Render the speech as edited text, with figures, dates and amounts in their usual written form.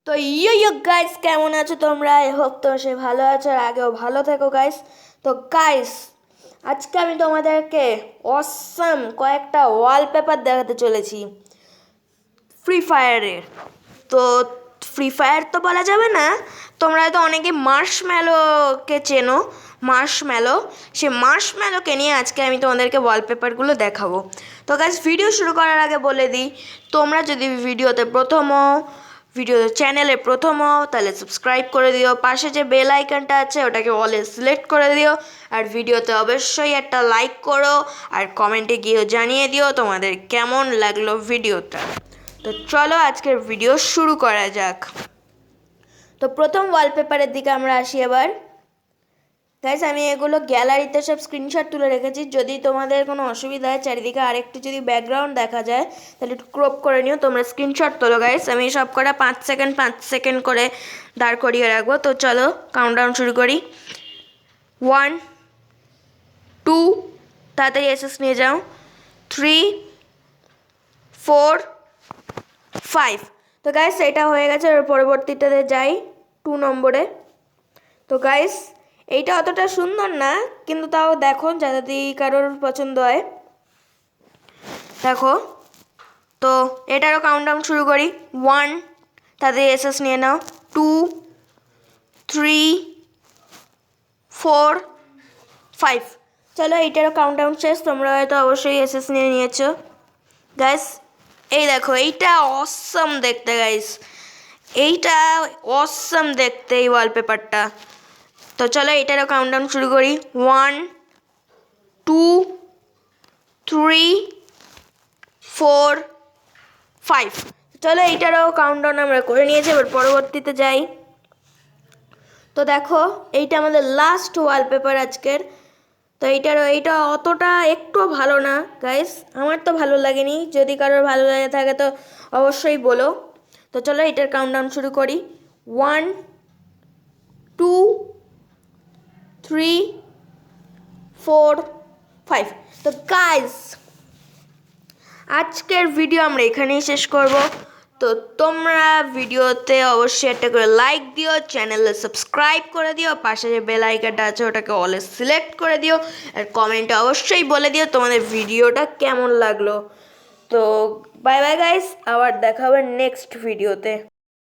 তো ইয়ো গাইস, কেমন আছো তোমরা? আই হোপ তো সে ভালো আছো আর আগেও ভালো থেকো গাইস। তো গাইস, আজকে আমি তোমাদেরকে অসাম কয়েকটা ওয়ালপেপার দেখাতে চলেছি ফ্রি ফায়ারের। তো ফ্রি ফায়ার তো বলা যাবে না, তোমরা হয়তো অনেকে মার্শম্যালোকে চেনো। মার্শম্যালো, সে মার্শম্যালোকে নিয়ে আজকে আমি তোমাদেরকে ওয়ালপেপারগুলো দেখাবো। তো গাইস, ভিডিও শুরু করার আগে বলে দিই, তোমরা যদি ভিডিও চ্যানেলে প্রথম হও তাহলে সাবস্ক্রাইব করে দিও, পাশে যে বেল আইকনটা আছে ওটাকে অলে সিলেক্ট করে দিও, আর ভিডিওতে অবশ্যই একটা লাইক করো, আর কমেন্টে গিয়ে জানিয়ে দিও তোমাদের কেমন লাগলো ভিডিওটা। তো চলো আজকের ভিডিও শুরু করা যাক। তো প্রথম ওয়ালপেপারের দিকে আমরা আসি এবার। গাইস, আমি এগুলো গ্যালারিতে সব স্ক্রিনশট তুলে রেখেছি। যদি তোমাদের কোনো অসুবিধা হয়, চারিদিকে আরেকটু যদি ব্যাকগ্রাউন্ড দেখা যায় তাহলে একটু ক্রপ করে নিও, তোমরা স্ক্রিনশট তোলো গাইস। আমি সব কটা 5 সেকেন্ড করে দাঁড় করিয়ে রাখবো। তো চলো কাউন্টডাউন শুরু করি। 1, 2, তাড়াতাড়ি এসএস নিয়ে যাও, 3, 4, 5। তো গাইস, এটা হয়ে গেছে। এর পরবর্তীটাতে যাই 2 নম্বরে। তো গাইস, এইটা অতটা সুন্দর না, কিন্তু তাও দেখো যদি কারোর পছন্দ হয় দেখো। তো এটারও কাউন্টডাউন শুরু করি। 1, তাদের এসএস নিয়ে নাও, 2, 3, 4, 5। চলো এইটারও কাউন্টডাউন শেষ। তোমরা হয়তো অবশ্যই এসএস নিয়ে নিয়েছো গাইস। এই দেখো, এইটা অসম দেখতে গাইস, এইটা অসম দেখতে এই ওয়ালপেপারটা। তো চলো এটারও কাউন্টডাউন শুরু করি। 1, 2, 3, 4, 5। চলো এইটারও কাউন্টডাউন আমরা করে নিয়েছি। এবার পরবর্তীতে যাই। তো দেখো, এইটা আমাদের লাস্ট ওয়ালপেপার আজকের। তো এইটা অতটা একটুও ভালো না গাইস, আমার তো ভালো লাগেনি। যদি কারোর ভালো লাগে থাকে তো অবশ্যই বলো। তো চলো এটার কাউন্টডাউন শুরু করি। 1, 2, 3, 4, 5। তো গাইস, আজকের ভিডিও আমরা এখানেই শেষ করব। তো তোমরা ভিডিওতে অবশ্যই একটা করে লাইক দিও, চ্যানেলে সাবস্ক্রাইব করে দিও, পাশে যে বেল আইকনটা আছে ওটাকে অলে সিলেক্ট করে দিও, আর কমেন্টে অবশ্যই বলে দিও তোমাদের ভিডিওটা কেমন লাগলো। তো বাই বাই গাইস, আবার দেখা হবে নেক্সট ভিডিওতে।